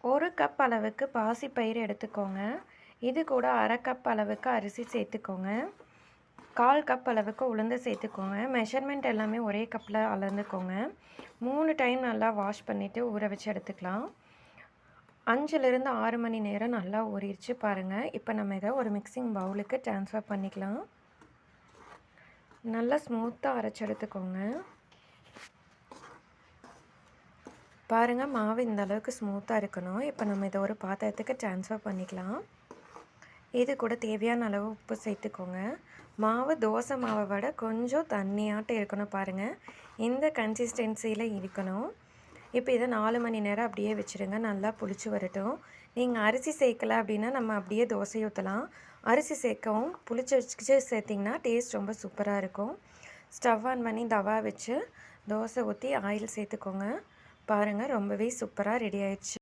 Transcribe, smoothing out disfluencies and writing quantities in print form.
1 cup அளவுக்கு பாசிப்பயிறு எடுத்துக்கோங்க. இது கூட 1/2 கப் அளவுக்கு அரிசி சேர்த்துக்கோங்க. 1/4 கப் அளவுக்கு உளுந்து சேர்த்துக்கோங்க. மெஷர்மெண்ட் எல்லாமே ஒரே கப்பில் அளந்துக்கோங்க. 3 டைம் நல்லா வாஷ் பண்ணிவிட்டு ஊற வச்சு எடுத்துக்கலாம். 5லிருந்து 6 மணி நேரம் நல்லா ஊறிடுச்சு பாருங்கள். இப்போ நம்ம இதை ஒரு மிக்சிங் பவுலுக்கு ட்ரான்ஸ்ஃபர் பண்ணிக்கலாம். நல்லா ஸ்மூத்தாக அரைச்சி எடுத்துக்கோங்க. பாருங்கள், மாவு இந்த அளவுக்கு ஸ்மூத்தாக இருக்கணும். இப்போ நம்ம இதை ஒரு பாத்திரத்துக்கு ட்ரான்ஸ்ஃபர் பண்ணிக்கலாம். இது கூட தேவையான அளவு உப்பு சேர்த்துக்கோங்க. மாவு தோசை மாவை விட கொஞ்சம் தண்ணியாட்டம் இருக்கணும் பாருங்கள். இந்த கன்சிஸ்டன்சியில் இருக்கணும். இப்போ இதை 4 மணி நேரம் அப்படியே வச்சுருங்க. நல்லா புளிச்சு வரட்டும். நீங்கள் அரிசி சேர்க்கலை அப்படின்னா நம்ம அப்படியே தோசை ஊற்றலாம். அரிசி சேர்க்கவும் புளிச்சு வச்சு சேர்த்திங்கன்னா டேஸ்ட் ரொம்ப சூப்பராக இருக்கும். ஸ்டவ் ஆன் பண்ணி தவா வச்சு தோசை ஊற்றி ஆயில் சேர்த்துக்கோங்க. பாருங்கள், ரொம்பவே சூப்பராக ரெடி ஆயிடுச்சு.